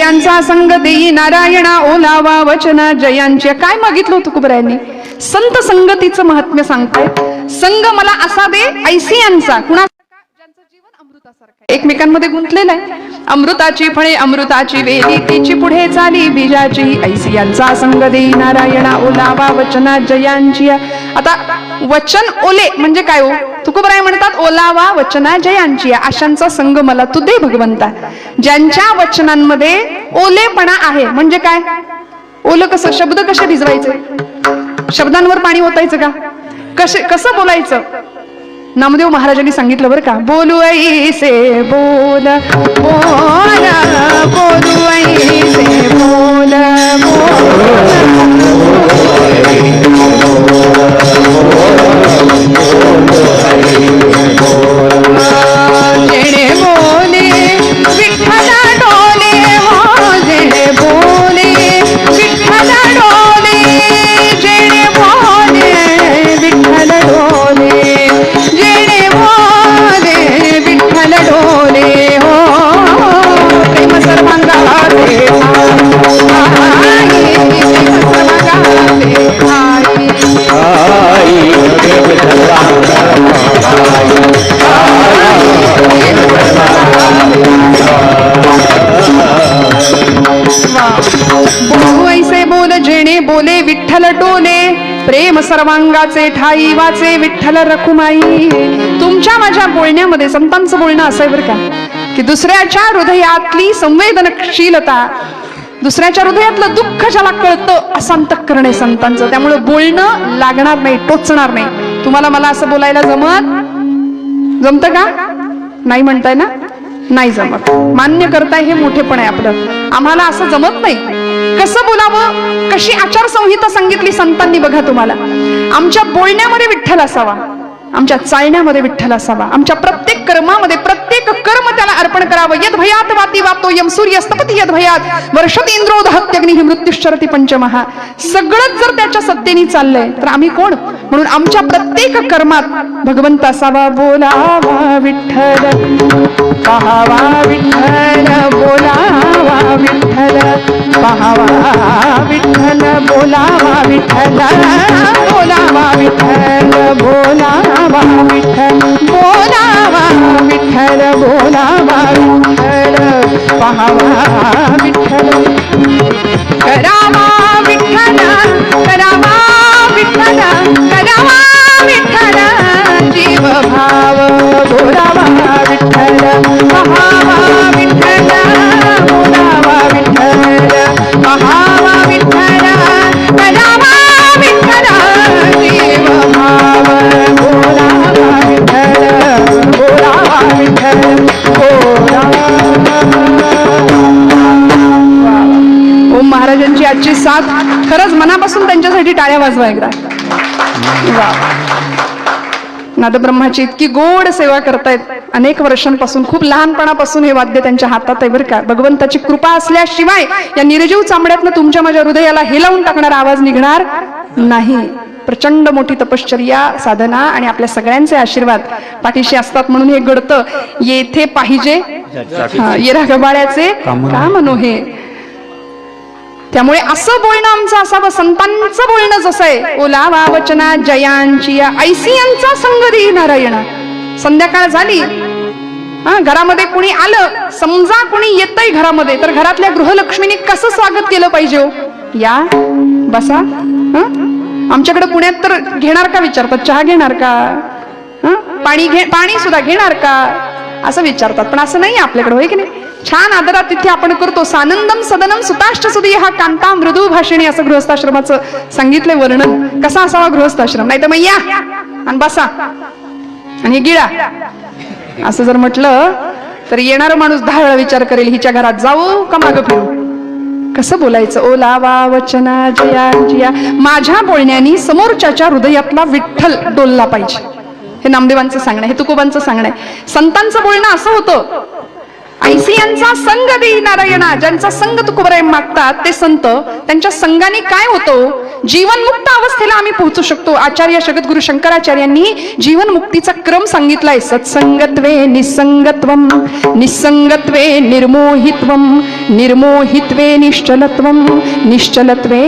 यांचा संग देई नारायणा ओलावा वचना जयांची. काय मागितलं होतं तुकोबरायांनी? संत संगतीचं महात्म्य सांगतायत. संग मला असा दे ऐसी यांचा, कुणासारखा? ज्यांचं जीवन अमृतासारखं आहे, एकमेकांमध्ये गुंतलेलं आहे. अमृताची फळे अमृताची वेली, तिची पुढे चाली बीजाची, ऐसी यांचा संग देई नारायणा ओलावा वचना जयांची. आता वचन ओले म्हणजे काय हो? तुकोबराय म्हणतात ओलावा वचना जयांची, अशांचा संग मला तू दे भगवंता, ज्यांच्या वचनांमध्ये ओलेपणा आहे. म्हणजे काय? ओलं कसं? शब्द कसे भिजवायचे? शब्दांवर पाणी ओतायचं का? कसं बोलायचं? नामदेव महाराजांनी सांगितलं बरं का, बोलू ऐसे बोल बोल, बोलू ऐसे बोल जेणे बोले विठ्ठला डोले, हो जेणे बोले विठ्ठला डोले, जेणे बोले विठ्ठल डोले, जेणे बोले विठ्ठल डोले, हो प्रेम सर्वांगाचे बोलू ऐसे बोल जेणे बोले विठ्ठल डोले, प्रेम सर्वांगाचे ठाई वाचे विठ्ठल रखुमाई. तुमच्या माझ्या बोलण्यामध्ये संतांचं बोलणं असं आहे बरं का, की दुसऱ्याच्या हृदयातली संवेदनशीलता, दुसऱ्याच्या हृदयातलं दुःख ज्याला कळतं असं अंतःकरण आहे संतांचं. त्यामुळे बोलणं लागणार नाही, टोचणार नाही. तुम्हाला मला असं बोलायला जमतं का? नाही म्हणताय ना? नाही जमत. मान्य करताय हे मोठेपण आहे आपलं. आम्हाला असं जमत नाही. कसं बोलावं, कशी आचारसंहिता सांगितली संतांनी बघा तुम्हाला. आमच्या बोलण्यामध्ये विठ्ठल असावा, आमच्या चालण्यामध्ये विठ्ठल असावा, आमच्या प्रत्येक कर्मामध्ये प्रत्येक कर्म त्याला अर्पण करावं. यद भयात वाती वापतो यम सूर्य स्तपती यद भयात वर्षत इंद्रो दहत्यग्निः मृत्युश्चरति पंचमहा. सगळंच जर त्याच्या सत्तेने चाललंय तर आम्ही कोण? म्हणून आमच्या प्रत्येक कर्मात भगवंत असावा. बोलावा विठ्ठल पाहावा विठ्ठल, बोलावा विठ्ठल पाहावा विठ्ठल, बोलावा विठ्ठल, बोलावा विठ्ठल, बोलावा विठ्ठल, बोलावा विठ्ठल, बोलावा विठ्ठल पाहावा विठ्ठल, करावा विठ्ठल, करावा विठ्ठल, करावा विठ्ठल जीव भाव, बोलावा विठ्ठल पाहावा विठ्ठल, बोलावा विठ्ठल पाहावा विठ्ठल, करावा विठ्ठल जीव भाव, बोलावा विठ्ठल, बोलावा विठ्ठल, बोलावा. ओम महाराजांची आजची साथ खरंच मनापासून त्यांच्यासाठी टाळ्या वाजवा एकदा. नादब्रह्माची इतकी गोड सेवा करतायत अनेक वर्षांपासून. खूप लहानपणापासून हे वाद्य त्यांच्या हातात आहे बरं का. भगवंताची कृपा असल्याशिवाय या निर्जीव चांबड्यातनं तुमच्या माझ्या हृदयाला हेलावून टाकणारा आवाज निघणार नाही. प्रचंड मोठी तपश्चर्या, साधना आणि आपल्या सगळ्यांचे आशीर्वाद पाठीशी असतात म्हणून हे घडतं. येथे पाहिजे येरा गबाळ्याचे काम नोहे. त्यामुळे असं बोलणं आमचं असावं. संतांचं बोलणं जसं आहे, ओलावा वचना जयांची, ऐसी यांचा संग देई नारायणा. संध्याकाळ झाली, घरामध्ये कुणी आलं, समजा कुणी येतंय घरामध्ये, तर घरातल्या गृहलक्ष्मीने कसं स्वागत केलं पाहिजे? या बसा. आमच्याकडे पुण्यात तर घेणार का विचारतात, चहा घेणार का, पाणी सुद्धा घेणार का असं विचारतात. पण असं नाही आपल्याकडे, होय की नाही? छान आदरात तिथे आपण करतो. सानंदम सदनम सुताष्ट सुदी हा कांता मृदू भाषिणी, असं गृहस्थाश्रमाचं सांगितलंय वर्णन. कसा असावा गृहस्थाश्रम? नाही तर मग या आणि बसा आणि गिळा असं जर म्हटलं तर येणारा माणूस 10 वेळा विचार करेल, हिच्या घरात जाऊ का मागं फिरू. कसं बोलायचं? ओलावा वचना जया जिया. माझ्या बोलण्याने समोरच्याच्या हृदयातला विठ्ठल डोलला पाहिजे. हे नामदेवांचं सांगणं, हे तुकोबांचं सांगणं आहे. संतांचं बोलणं असं होतं, ऐसी यांचा संग देई नारायणा. ज्यांचा संग तुकोबराय मागतात ते संत, त्यांच्या संगाने काय होतो, जीवनमुक्त अवस्थेला आम्ही पोहोचू शकतो. आचार्य जगद्गुरु शंकराचार्यांनी जीवनमुक्तीचा क्रम सांगितलाय. सत्संगत्वे निसंगत्वम, निसंगत्वे निर्मोहित्वम, निर्मोहित्वे निश्चलत्वम, निश्चलत्वे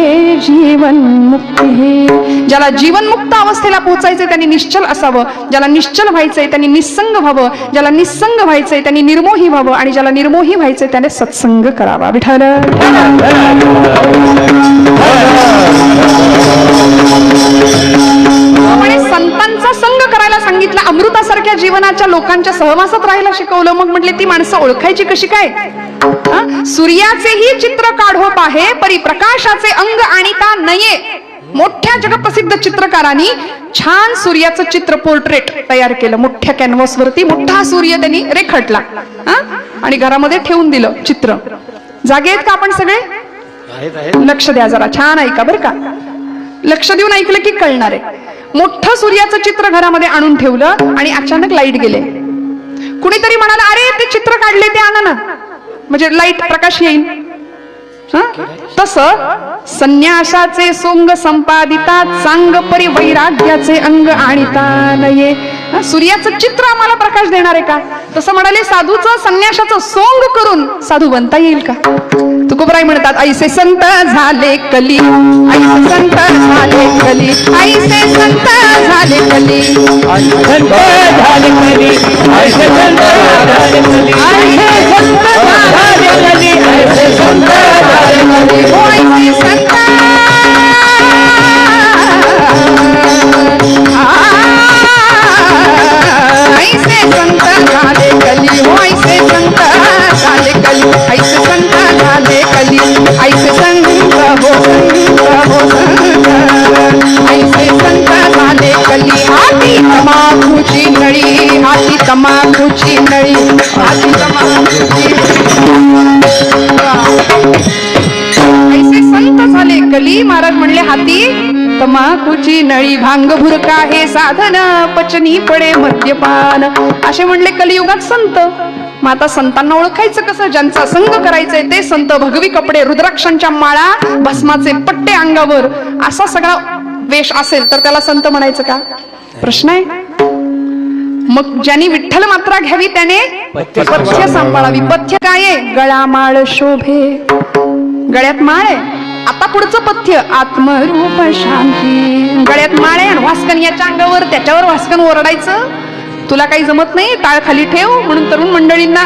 जीवनमुक्ती. ज्याला जीवनमुक्त अवस्थेला पोहोचायचंय त्यांनी निश्चल असावं, ज्याला निश्चल व्हायचंय त्यांनी निसंग व्हावं, ज्याला निसंग व्हायचंय त्यांनी निर्मोही व्हावं, आणि ज्याला निर्मोही व्हायचंय त्याने सत्संग करावा. विठ्ठल संतांचा संग करायला सांगितलं. अमृतासारख्या जीवनाच्या लोकांच्या सहवासात राहायला शिकवलं. मग म्हटले ती माणसं ओळखायची कशी काय? सूर्याचेही चित्र काढो पाहे, परी प्रकाशाचे अंग आणिता नये. मोठ्या जगप्रसिद्ध चित्रकारांनी छान सूर्याचं चित्र पोर्ट्रेट तयार केलं. मोठ्या कॅनव्हास वरती मोठा सूर्य त्यांनी रेखाटला आणि घरामध्ये ठेवून दिलं चित्र. जागे आहेत का आपण सगळे? लक्ष द्या जरा, छान ऐका बरं का. लक्ष देऊन ऐकलं की कळणार आहे. मोठं सूर्याचं चित्र घरामध्ये आणून ठेवलं आणि अचानक लाईट गेले. कुणीतरी म्हणाला, अरे ते चित्र काढले ते आणा ना, म्हणजे लाईट प्रकाश येईल. तस संन्यासाचे सोंग संपादिता, चांग परी वैराग्याचे अंग आणिता नये. सूर्याचं चित्र आम्हाला प्रकाश देणार आहे का? तसं म्हणाले साधूचं संन्यासाचं सोंग करून साधू बनता येईल का? तुकोबराय म्हणतात, ऐसे संत झाले कली, ऐसे संत झाले कली, ऐसे संत झाले कली, ऐसे संत झाले कली, ऐसे संत झाले कली, ऐसे संत झाले कली, ऐसे संत झाले कली, हो ऐसे संत ऐसे संत झाले कली, हो ऐसे संत झाले कली, ऐसे संत झाले कली, ऐसे संत हो संत, ऐसे संत झाले कली. हाती तमाखूची नळी, हाती तमाखूची नळी, हाती तमाखूची, ऐसे संत झाले कली. महाराज म्हणले हाती तमाखूची नळी, भांग भुरका हे साधन, पचनी पडे मद्यपान. असे म्हणले कलियुगात संत. मग आता संतांना ओळखायचं कसं? ज्यांचा संग करायचंय ते संत. भगवी कपडे, रुद्राक्षांच्या माळा, भस्माचे पट्टे अंगावर, असा सगळा वेश असेल तर त्याला संत म्हणायचं का? प्रश्न आहे. मग ज्यांनी विठ्ठल मात्रा घ्यावी त्याने पथ्य सांभाळावी. पथ्य काय आहे? गळा माळ शोभे, गळ्यात माळ आहे. आता पुढचं पथ्य आत्मरूप शांती. गळ्यात माळ आहे आणि वास्कन याच्या अंगावर, त्याच्यावर वास्कन ओरडायचं. तुला काही जमत नाही, टाळ खाली ठेव म्हणून तरुण मंडळींना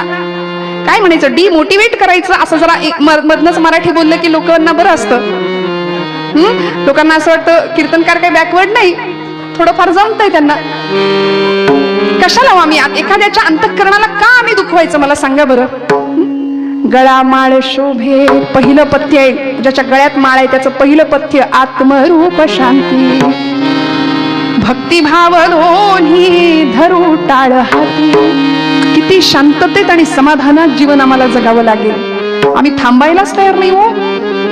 काय म्हणायचं, डिमोटिवेट करायचं. असं जरा मधनच मराठी बोललं की लोकांना बरं असतं. लोकांना असं वाटतं कीर्तनकार काही बॅकवर्ड नाही, थोडंफार जमतंय त्यांना. कशाला आम्ही एखाद्याच्या अंतःकरणाला का आम्ही दुखवायचं? मला सांगा बरं. गळा माळ शोभे, पहिलं पथ्य आहे. ज्याच्या गळ्यात माळ आहे त्याचं पहिलं पथ्य आत्मरूप शांती. भक्तिभाव दोन्ही धरू टाळ हाती. किती शांततेत आणि समाधानात जीवन आम्हाला जगावं लागेल. आम्ही थांबायलाच तयार नाही हो.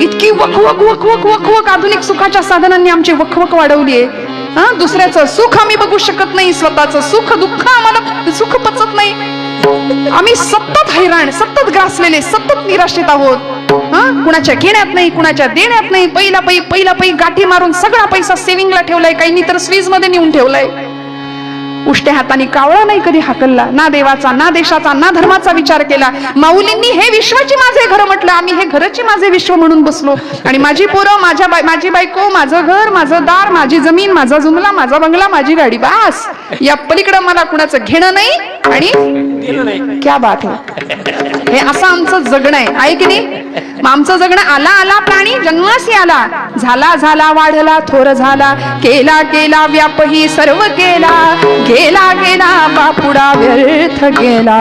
इतकी वखवक वखवक वखवक आधुनिक सुखाच्या साधनांनी आमची वखवक वाढवली आहे. दुसऱ्याचं सुख आम्ही बघू शकत नाही, स्वतःचं सुख दुःख आम्हाला सुख पचत नाही. आम्ही सतत हैराण, सतत ग्रासलेले, सतत निराशेत आहोत. कुणाच्या घेण्यात नाही, कुणाच्या देण्यात नाही. पहिला पै गाठी मारून सगळा पैसा सेव्हिंगला ठेवलाय, काहींनी तर स्वीज मध्ये नेऊन ठेवलाय. उष्ट्या हाताने कावळा नाही कधी हाकलला, ना देवाचा, ना देशाचा, ना धर्माचा विचार केला. माऊलींनी हे विश्वाची माझे घर म्हटलं, आम्ही हे घरची माझे विश्व म्हणून बसलो. आणि माझी पोरं, माझी बायको, माझं घर, माझं दार, माझी जमीन, माझा जुमला, माझा बंगला, माझी गाडी, बास. या पलीकडं मला कुणाचं घेणं नाही आणि क्या बात आहे. हे असं आमचं जगणं आहे की नाही? मग आमचं जगणं आला आला प्राणी जन्मासी आला, झाला झाला वाढला थोर झाला, केला केला व्यापही सर्व केला, गेला गेला बापुडा व्यर्थ गेला.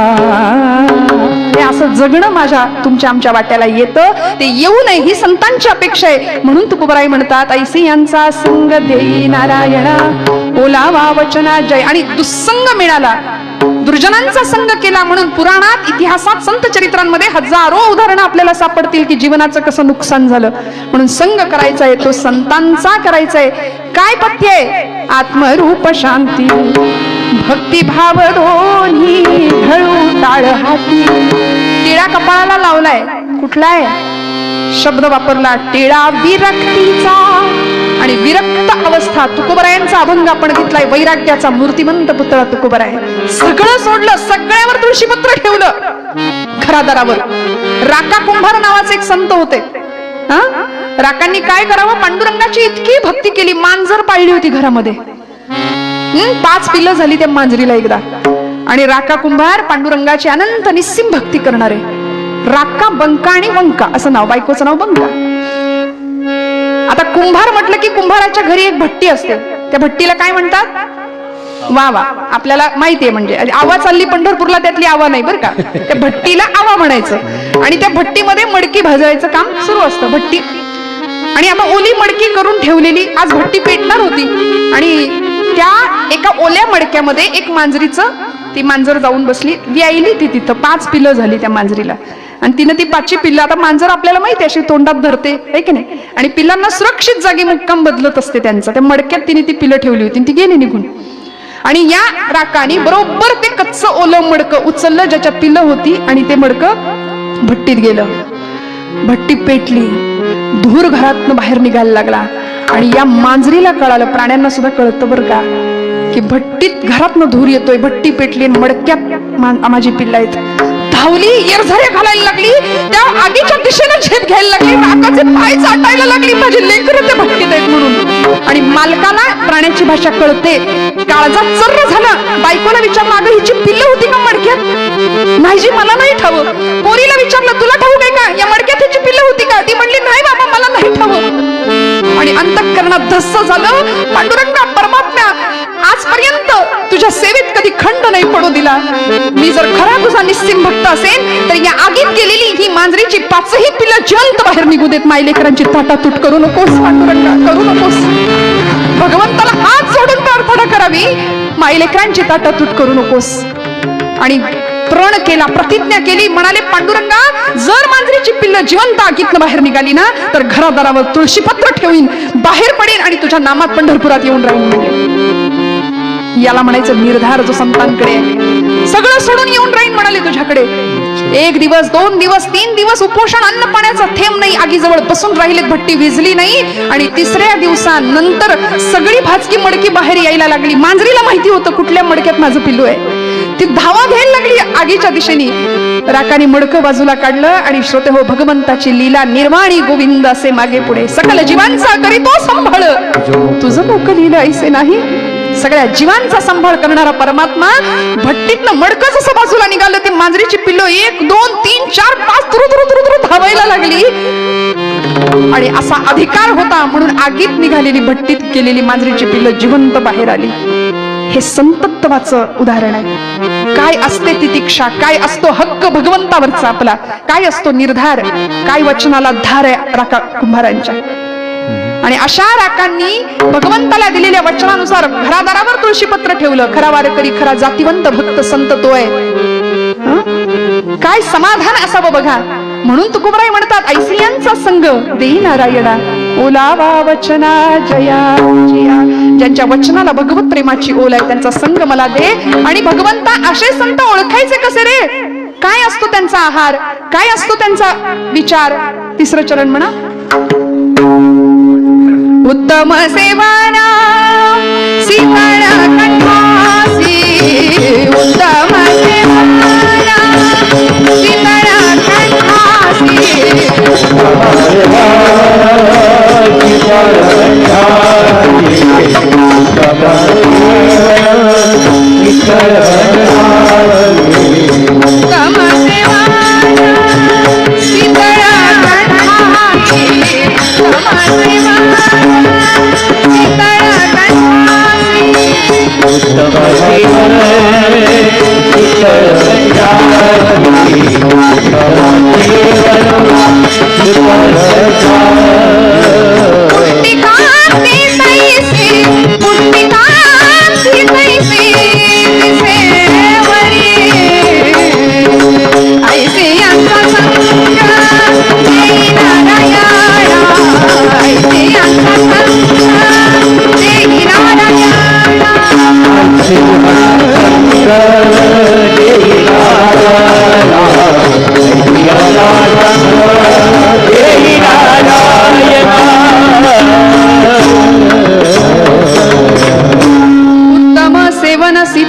हे असं जगणं माझ्या तुमच्या आमच्या वाट्याला येतं. ते येऊ नये ही संतांची अपेक्षा आहे. म्हणून तुकोबराय म्हणतात, ऐसी यांचा संग देई नारायणा, ओलावा वचना जय. आणि दुस्संग मिळाला, दुर्जनांचा संग केला म्हणून पुराणात, इतिहासात, संत चरित्रांमध्ये हजारो उदाहरणं आपल्याला सापडतील की जीवनाचं कसं नुकसान झालं. म्हणून संग करायचा आहे तो संतांचा करायचा आहे. काय पथ्य आहे? आत्मरूप शांती, भक्तिभाव दोन्ही ढळू टाळ हाती. टिळा कपाळाला लावलाय, कुठला आहे शब्द वापरला, टिळा विरक्तीचा. आणि विरक्त अवस्था, तुकोबरायांचा अभंग आपण घेतलाय, वैराग्याचा मूर्तिमंत पुतळा तुकोबराय. सगळं सोडलं, सगळ्यावर तुळशीपत्र ठेवलं घरादारावर. राका कुंभार नावाचे एक संत होते. राकांनी काय करावं, पांडुरंगाची इतकी भक्ती केली, मांजर पाळली होती घरामध्ये. 5 पिल्लं झाली त्या मांजरीला एकदा. आणि राका कुंभार पांडुरंगाची अनंत निस्सीम भक्ती करणारे. राका, बंका आणि वंका असं नाव, बायकोचं नाव बंका. आता कुंभार म्हटलं की कुंभाराच्या घरी एक भट्टी असते. त्या भट्टीला काय म्हणतात, वा वा, आपल्याला माहितीये. म्हणजे आवा चालली पंढरपूरला, त्यातली आवा नाही बरं का. त्या भट्टीला आवा म्हणायचं. आणि त्या भट्टीमध्ये मडकी भाजायचं काम सुरू असतं. भट्टी आणि आता ओली मडकी करून ठेवलेली, आज भट्टी पेटणार होती. आणि त्या एका ओल्या मडक्यामध्ये एक मांजरीचं, ती मांजर जाऊन बसली, व्यायली ती तिथं. 5 पिल्लं झाली त्या मांजरीला. आणि तिनं ती 5ची पिल्लं, आता मांजर आपल्याला माहिती अशी तोंडात धरते आहे की नाही, आणि पिल्लांना सुरक्षित जागी मुक्काम बदलत असते त्यांचा. त्या मडक्यात तिने ती पिल्लं ठेवली होती, ती गेली निघून. आणि या राकाने बरोबर ते कच्चं ओलं मडकं उचललं ज्याच्यात पिल्लं होती, आणि ते मडकं भट्टीत गेलं. भट्टी पेटली, धूर घरातनं बाहेर निघायला लागला. आणि या मांजरीला कळालं, प्राण्यांना सुद्धा कळतं बरं का, की भट्टीत घरातनं धूर येतोय, भट्टी पेटली, मडक्यात माझी पिल्लं आहेत. धावली, येरझाऱ्या घालायला लागली, त्या आगीच्या दिशेने झेप घ्यायला लागली. राकाचे पाय चाटायला लागली, माझी लेकरं त्या भट्टीत आहेत म्हणून. आणि मालकाला प्राण्याची भाषा कळते, काळजात चर्र झाला. बायकोला विचारलं, अगं हिची पिल्लं होती का मडक्यात? नाही जी, मला नाही ठावं. पोरीला विचारलं, तुला ठाऊक आहे का, या मडक्यात हिची पिल्लं होती का? ती म्हणली, नाही बाबा, मला नाही ठावं. आणि अंतःकरणात धस्स झालं. पांडुरंगा, परमात्म्या, आजपर्यंत तुझ्या सेवेत कधी खंड नाही पडू दिला. मी जर खरा तुझा निस्सीम भक्त असेल तर या आगीत गेलेली ही मांजरीची 5ही पिल्लं जिवंत बाहेर निघू देत. मायलेकरांची ताटातूट करू नकोस पांडुरंगा, करू नकोस. भगवंताला हात जोडून प्रार्थना करावी, मायलेकरांची ताटातूट करू नकोस. आणि प्रण केला, प्रतिज्ञा केली, म्हणाले, पांडुरंगा, जर मांजरीची पिल्लं जिवंत आगीतनं बाहेर निघाली ना, तर घरादारावर तुळशीपत्र ठेवीन, बाहेर पडेन आणि तुझ्या नामात पंढरपुरात येऊन राहीन. याला म्हणायचं निर्धार जो संतांकडे आहे. सगळं सोडून येऊन राहीन म्हणाले तुझ्याकडे. 1 दिवस, 2 दिवस, 3 दिवस उपोषण, अन्न पाण्याचा थेंब नाही, आगीजवळ बसून राहिले, भट्टी विझली नाही. आणि 3ऱ्या दिवसानंतर सगळी भाजकी मडकी बाहेर यायला लागली. मांजरीला माहिती होतं कुठल्या मडक्यात माझं पिल्लू आहे. ती धावा घ्यायला लागली आगीच्या दिशेने. राकाने मडकं बाजूला काढलं आणि श्रोते हो, भगवंताची लीला निर्वाणी गोविंद असे मागे पुढे सकल जीवांचा करीतो संभाळ, तुझं लोक लिहिलं ऐसे नाही. सगळ्या जीवांचा सांभाळ करणारा परमात्मा भट्टीतनं मडकं जसं बाजूला निघालं, ती मांजरीची पिल्लं 1, 2, 3, 4, 5 तुरु धावायला लागली. आणि असा अधिकार होता म्हणून आगीत निघालेली, भट्टीत गेलेली मांजरीची पिल्लं जिवंत बाहेर आली. हे संतत्वाचं उदाहरण आहे. काय असते तितिक्षा, काय असतो हक्क भगवंतावरचा आपला, काय असतो निर्धार, काय वचनाला धार आहे राका कुंभारांच्या. आणि अशा राकांनी भगवंताला दिलेल्या वचनानुसार घरादारावर तुळशीपत्र ठेवलं. खरा वारकरी, खरा जातिवंत भक्त संत तो आहे. काय समाधान असावं बघा. म्हणून तुकोबराय म्हणतात, ऐसियांचा संग देई नारायणा, ओलावा वचना जया जया. ज्यांच्या वचनाला भगवत प्रेमाची ओल आहे त्यांचा संग मला दे. आणि भगवंता असे संत ओळखायचे कसे रे? काय असतो त्यांचा आहार, काय असतो त्यांचा विचार? 3रं चरण म्हणा, उत्तम सेवाना सीताळ कंठासी, उत्तम सेवाना सीताळ कंठासी,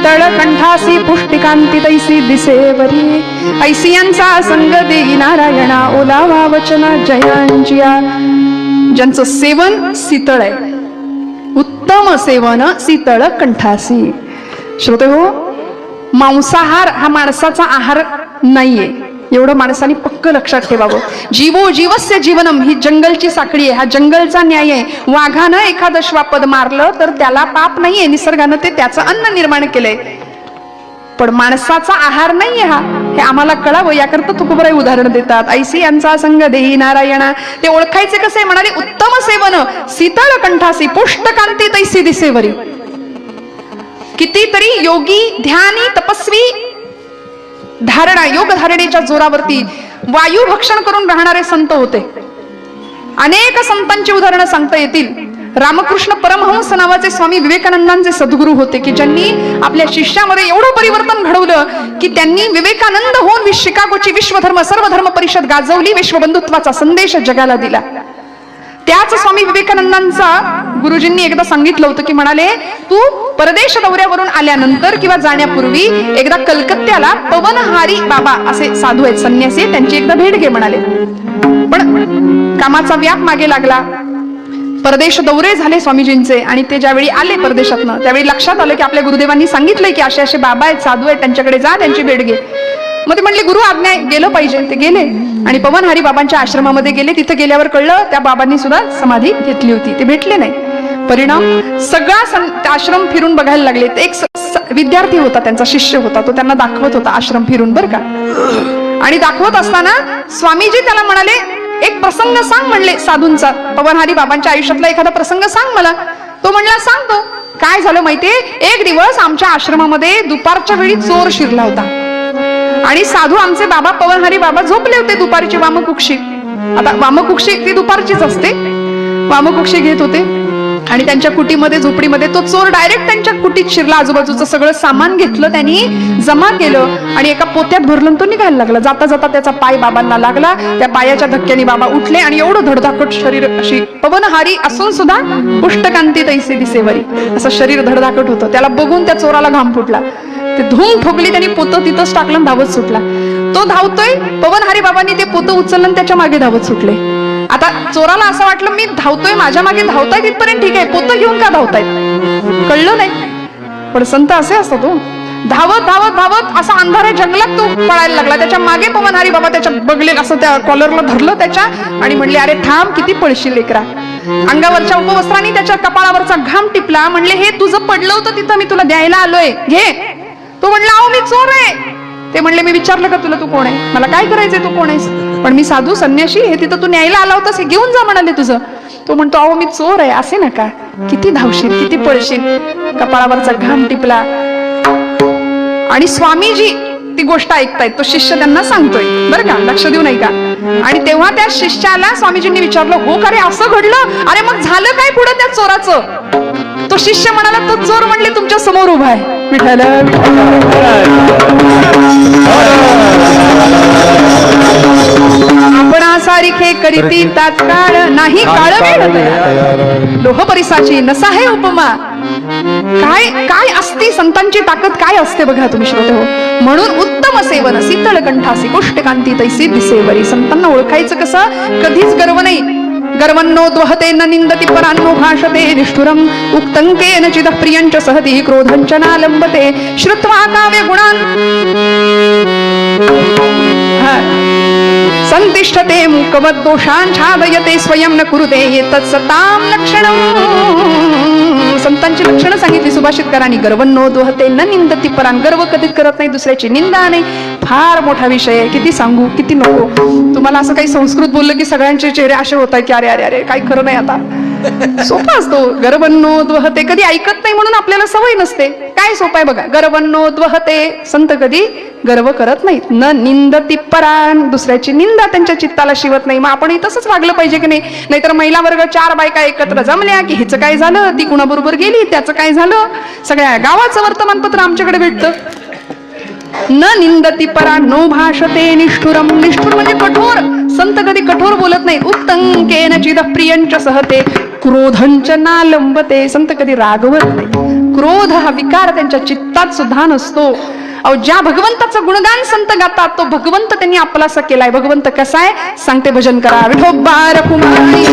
शीतळ कंठासी पुष्टिकांती तैसी दिसेवरी ऐसी यांचा संग देई नारायणा ओलावा वचना जयांजिया. ज्यांचं सेवन शीतळ आहे, उत्तम सेवन शीतळ कंठासी. श्रोते हो, मांसाहार हा माणसाचा आहार नाहीये, एवढं माणसाने पक्क लक्षात ठेवावं. जीवो जीवस्य जीवनम ही जंगलची साखळी आहे, हा जंगलचा न्याय आहे. वाघानं एखादं श्वापद मारलं तर त्याला पाप नाहीये, निसर्गानं ते त्याचं अन्न निर्माण केलंय. पण माणसाचा आहार नाहीये हा, हे आम्हाला कळावं याकरता तुकोबराय उदाहरण देतात. ऐसी यांचा संग देही नारायणा. ते ओळखायचे कसे म्हणाले, उत्तम सेवन शीतळ कंठासी पुष्टकांती तैसी दिसेवरी. कितीतरी योगी ध्यानी तपस्वी धारणा योग धारणेच्या जोरावरती वायू भक्षण करून राहणारे संत होते. अनेक संतांची उदाहरणं सांगता येतील. रामकृष्ण परमहंस नावाचे स्वामी विवेकानंदांचे सद्गुरू होते की ज्यांनी आपल्या शिष्यामध्ये एवढं परिवर्तन घडवलं की त्यांनी विवेकानंद होऊन शिकागोची विश्वधर्म सर्वधर्म परिषद गाजवली, विश्वबंधुत्वाचा संदेश जगाला दिला. त्याच स्वामी विवेकानंदांचा गुरुजींनी एकदा सांगितलं होतं की म्हणाले, तू परदेश दौऱ्यावरून आल्यानंतर किंवा जाण्यापूर्वी एकदा कलकत्त्याला पवनहारी बाबा असे साधू आहेत, संन्यासी, त्यांची एकदा भेट घे म्हणाले. पण कामाचा व्याप मागे लागला, परदेश दौरे झाले स्वामीजींचे आणि ते ज्यावेळी आले परदेशातनं त्यावेळी लक्षात आलं की आपल्या गुरुदेवांनी सांगितलंय की असे असे बाबा आहेत, साधू आहेत, त्यांच्याकडे जा, त्यांची भेट घे. मग ते म्हणले गुरु आज्ञा गेलं पाहिजे. ते गेले आणि पवनहारी बाबांच्या आश्रमामध्ये गेले. तिथे गेल्यावर कळलं त्या बाबांनी सुद्धा समाधी घेतली होती, ते भेटले नाही. परिणाम सगळा आश्रम फिरून बघायला लागले. एक विद्यार्थी होता, त्यांचा शिष्य होता, तो त्यांना दाखवत होता आश्रम फिरून बरं का. आणि दाखवत असताना स्वामीजी त्याला म्हणाले, एक प्रसंग सांग म्हणले साधूंचा, पवनहारी बाबांच्या आयुष्यातला एखादा प्रसंग सांग मला. तो म्हणला सांगतो. काय झालं माहितीये, एक दिवस आमच्या आश्रमामध्ये दुपारच्या वेळी चोर शिरला होता आणि साधू आमचे बाबा पवनहारी बाबा झोपले होते दुपारची वामकुक्षी. आता वामकुक्षी ती दुपारचीच असते, वामकुक्षी घेत होते आणि त्यांच्या कुटीमध्ये झोपडीमध्ये तो चोर डायरेक्ट त्यांच्या कुटीत शिरला. आजूबाजूचं सगळं सामान घेतलं त्यांनी, जमा केलं आणि एका पोत्यात भरलं, तो निघायला लागला. जाता जाता त्याचा पाय बाबांना लागला. त्या पायाच्या धक्क्याने बाबा उठले आणि एवढं धडधाकट शरीर, अशी पवनहारी असून सुद्धा पुष्टकांती तैसी दिसेवरी असं शरीर धडधाकट होतं. त्याला बघून त्या चोराला घाम फुटला. ते धूम ठोकली, त्यांनी पोतं तिथंच टाकलं, धावत सुटला. तो धावतोय, पवनहारी बाबांनी ते पोतं उचललं आणि त्याच्या मागे धावत सुटले. आता चोराला असं वाटलं मी धावतोय, माझ्या मागे धावताय तिथपर्यंत ठीक आहे, पोतं घेऊन का धावतायत कळलं नाही. पण संत असे असतात, तो धावत धावत धावत असा अंधाऱ्या जंगलात तो पळायला लागला. त्याच्या मागे पवनहारी बाबा त्याच्या बगले असं त्या कॉलरला धरलं त्याच्या आणि म्हणले, अरे थांब, किती पळशील लेकरा. अंगावरच्या उपवस्त्रांनी त्याच्या कपाळावरचा घाम टिपला. म्हणले, हे तुझं पडलं होतं तिथं, मी तुला द्यायला आलोय, घे. तो म्हणला, अहो मी चोर आहे. ते म्हणले, मी विचारलं का तुला तू कोण आहे, मला काय करायचंय, तू कोण आहेस. पण मी साधू संन्याशी, हे तिथं तू न्यायला आला होतास, हे घेऊन जा म्हणाले तुझं. तो म्हणतो, अहो मी चोर आहे, असे नका, किती धावशील, किती पळशील. कपाळावरचा घाम टिपला आणि स्वामीजी ती गोष्ट ऐकतायत, तो शिष्य त्यांना सांगतोय बरं का, लक्ष देऊ नाही का. आणि तेव्हा त्या शिष्याला स्वामीजींनी विचारलं, हो का रे, असं घडलं, अरे मग झालं काय पुढे त्या चोराचं. तो शिष्य म्हणाला, तो चोर म्हणले तुमच्या समोर उभा आहे. विठ्ठल आपण सारिखे करीती तात्काळ नाही काळ वेळ लोह परिसाची नसा हे उपमा. काय काय असते संतांची ताकद, काय असते बघा तुम्ही श्रोते हो. म्हणून उत्तम सेवन शीतळ कंठासी पुष्टकांती तैसी दिसेवरी. संतांना ओळखायचं कसं, कधीच गर्व नाही. गर्वन्नो द्वहते न निंदति परान्नो भाषते निष्ठुरम उक्तंकेन चिदः प्रियंच सहति क्रोधंच नालंबते श्रुत्वा काव्य गुणान् संतिष्ठते मूकवद् दोषान् छादयते स्वयं न कुरुते एतत्सतां लक्षणम्. संतांची लक्षणं सांगितली सुभाषितकारांनी. गर्वन्नो द्वहते न निंदति परान्, गर्व कधीच करत नाही, दुसऱ्याची निंदा नाही. फार मोठा विषय आहे, किती सांगू किती नको. तुम्हाला असं काही संस्कृत बोललं की सगळ्यांचे चेहरे असे होत आहेत की अरे अरे अरे काही खरं नाही. आता सोपा असतो, गर्वन्नो द्वहते, कधी ऐकत नाही म्हणून आपल्याला सवय नसते. काय सोपं आहे बघा, गर्वन्नो द्वहते, संत कधी गर्व करत नाहीत. न निंदति परान्, दुसऱ्याची निंदा त्यांच्या चित्ताला शिवत नाही. मग आपणही तसंच वागलं पाहिजे की नाही. नाहीतर महिला वर्ग 4 बायका एकत्र जमल्या की हिचं काय झालं, ती कुणाबरोबर गेली, त्याचं काय झालं, सगळ्या गावाचं वर्तमानपत्र आमच्याकडे भेटतं. न निंदती परा नो भाषते निष्ठुरम. निष्ठुर म्हणजे कठोर. संत कधी कठोर बोलत नाहीत. उत्तंकेन चिद प्रियंच सहते क्रोधंच नालंबते. संत कधी रागवत नाही. क्रोध हा विकार त्यांच्या चित्तात सुद्धा नसतो. अहो ज्या भगवंताचं गुणगान संत गातात तो भगवंत त्यांनी आपलासा केलाय. भगवंत कसा आहे सांगते, भजन करा. विठोबा रखुमाई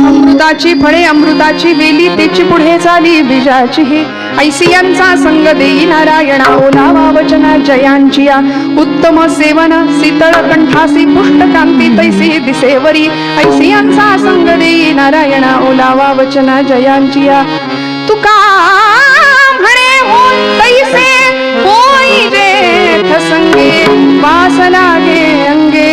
अमृताची फळे अमृताची वेली तेची पुढे झाली बीजाची हे. ऐसियांचा संग देई नारायणा ओलावा वचना जयांची या. उत्तम सेवन शीतळ कंठासी पुष्ट कांती तैसी दिसेवरी. ऐसियांचा संग देई नारायणा ओलावा वचना जयांची या. तुका म्हणे होऊन तैसे होई जेठ संगे वास लागे अंगे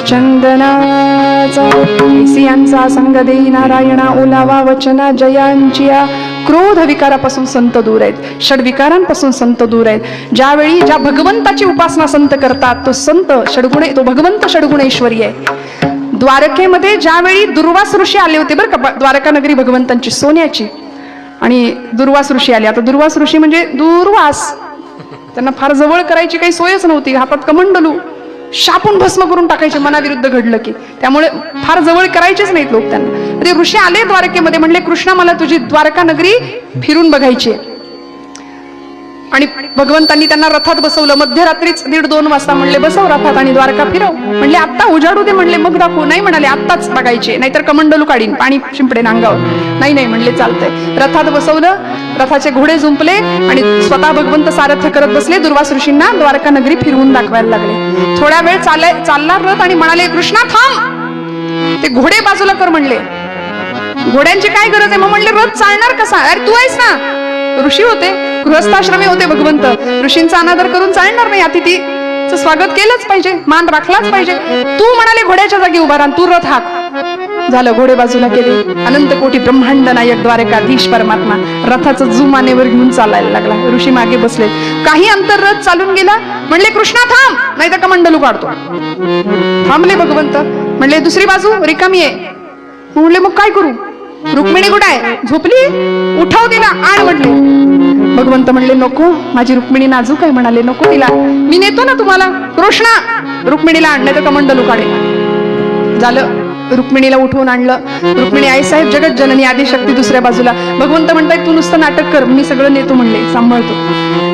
चंदनाचा. ऐसियांचा संग देई नारायणा ओलावा वचना जयांचिया. क्रोध विकारापासून संत दूर आहेत. षडविकारांपासून संत दूर आहेत. ज्यावेळी ज्या भगवंताची उपासना संत करतात तो संत षडगुणे, तो भगवंत षडगुणेश्वरी आहे. द्वारकेमध्ये ज्यावेळी दुर्वास ऋषी आले होते बरं का, द्वारका नगरी भगवंतांची सोन्याची, आणि दुर्वास ऋषी आले. आता दुर्वास ऋषी म्हणजे दूरवास, त्यांना फार जवळ करायची काही सोयच नव्हती. हातात कमंडलू शापून भस्म करून टाकायचे मनाविरुद्ध घडलं की. त्यामुळे फार जवळ करायचेच नाहीत लोक त्यांना. ते ऋषी आले द्वारकेमध्ये, म्हणले कृष्णा मला तुझी द्वारका नगरी फिरून बघायची. आणि भगवंतांनी त्यांना रथात बसवलं. मध्यरात्रीच 1:30-2 वाजता म्हणले बसव रथात आणि द्वारका फिरव. म्हणले आत्ता उजाडू दे. म्हणले मग दाखवू. नाही म्हणाले आत्ताच बघायचे, नाहीतर कमंडलू काढीन, पाणी शिंपडेन अंगावर. नाही नाही म्हणले चालतंय. रथात बसवलं. रथाचे घोडे जुंपले आणि स्वतः भगवंत सारथ्य करत बसले. दुर्वास ऋषींना द्वारका नगरी फिरवून दाखवायला लागले. थोड्या वेळ चालला रथ आणि म्हणाले कृष्णा थांब, ते घोडे बाजूला कर म्हणले. घोड्यांची काय गरज आहे? मग म्हणले रथ चालणार कसा? अरे तू आहेस ना. ऋषी होते, गृहस्थाश्रमी होते भगवंत. ऋषींचा अनादर करून चालणार नाही. अतिथीचं स्वागत केलंच पाहिजे, मान राखलाच पाहिजे. तू म्हणाले घोड्याच्या जागी उभा राहा, तू रथ हाक. झालं, घोडे बाजूला केले. अनंत कोटी ब्रह्मांड नायक द्वारकाधीश परमात्मा रथाचं जुमानेवर घेऊन चालायला लागला. ऋषी मागे बसले. काही अंतर रथ चालून गेला. म्हणले कृष्णा थांब, नाही तर कमंडलू काढतो. थांबले भगवंत. म्हणले दुसरी बाजू रिकामी आहे. म्हणले मग काय करू? रुक्मिणी कुठे आहे? झोपली? उठाव तिला, आण म्हणले. भगवंत म्हणले नको, माझी रुक्मिणी नाजूक आहे. म्हणाले नको तिला, मी नेतो ना तुम्हाला. कृष्णा रुक्मिणीला आणलं तर कमंडलू काढे. झालं, रुक्मिणीला उठवून आणलं. रुक्मिणी आई साहेब जगत जननी आदिशक्ती दुसऱ्या बाजूला. भगवंत म्हणताय तू नुसतं नाटक कर, मी सगळं नेतो म्हणले, सांभाळतो.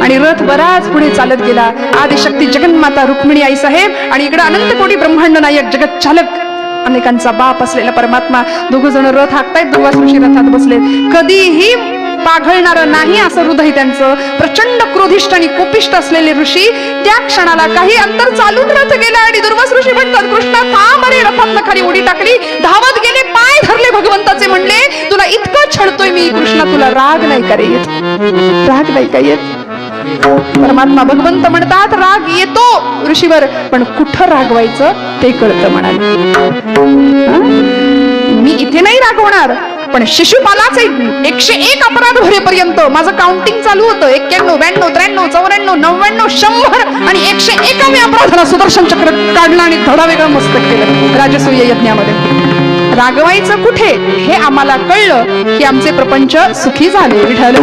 आणि रथ बराच पुढे चालत गेला. आदिशक्ती जगन्माता रुक्मिणी आई साहेब आणि इकडे अनंत कोटी ब्रह्मांड नायक जगत चालक अनेकांचा बाप असलेला परमात्मा. दोघ जण रथ हाकतायत. दुर्वास ऋषी रथात बसले. कधीही पाघळणार नाही असं हृदय त्यांचं. प्रचंड क्रोधिष्ट आणि कोपिष्ट असलेले ऋषी त्या क्षणाला काही अंतर चालून रथ गेला आणि दुर्वास ऋषी म्हणतात कृष्णा थांब. अरे रथातनं खाली उडी टाकली, धावत गेले, पाय धरले भगवंताचे. म्हणले तुला इतकं छळतोय मी कृष्णा, तुला राग नाही का रे येत? राग नाही का येत? परमात्मा भगवंत म्हणतात राग येतो ऋषीवर, पण कुठं रागवायचं ते कळतं. म्हणाले मी इथे नाही रागवणार, पण शिशुपालाचे 101 अपराध भरेपर्यंत माझं काउंटिंग चालू होतं. 91, 92, 93, 94, 99, 100 आणि 101व्या अपराधाला सुदर्शन चक्र काढलं आणि धडा वेगळं मस्तक केलं राजसूय यज्ञामध्ये. रागवायचं कुठे हे आम्हाला कळलं की आमचे प्रपंच सुखी झाले. विठ्ठल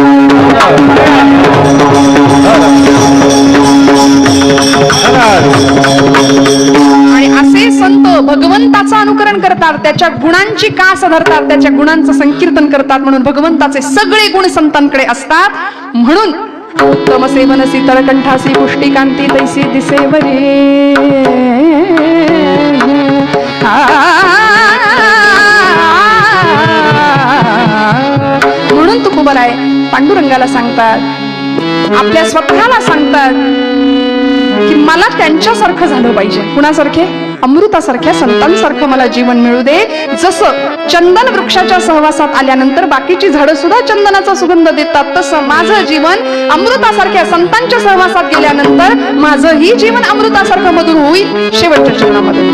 आणि असे संत भगवंताचं अनुकरण करतात, त्याच्या गुणांची कास धरतात, त्याच्या गुणांचं संकीर्तन करतात. म्हणून भगवंताचे सगळे गुण संतांकडे असतात. म्हणून उत्तम सेवन शीतळ कंठासी पुष्टिकांती तैसी दिसेवरे. म्हणून तुकोबराय पांडुरंगाला सांगतात, आपल्या स्वतःला सांगतात की मला त्यांच्यासारखं झालं पाहिजे. कुणासारखे? अमृतासारख्या संतांसारखं मला जीवन मिळू दे. जसं चंदन वृक्षाच्या सहवासात आल्यानंतर बाकीची झाडं सुद्धा चंदनाचा सुगंध देतात, तसं माझं जीवन अमृतासारख्या संतांच्या सहवासात गेल्यानंतर माझंही जीवन अमृतासारखं मधुर होईल शेवटच्या जीवनामध्ये.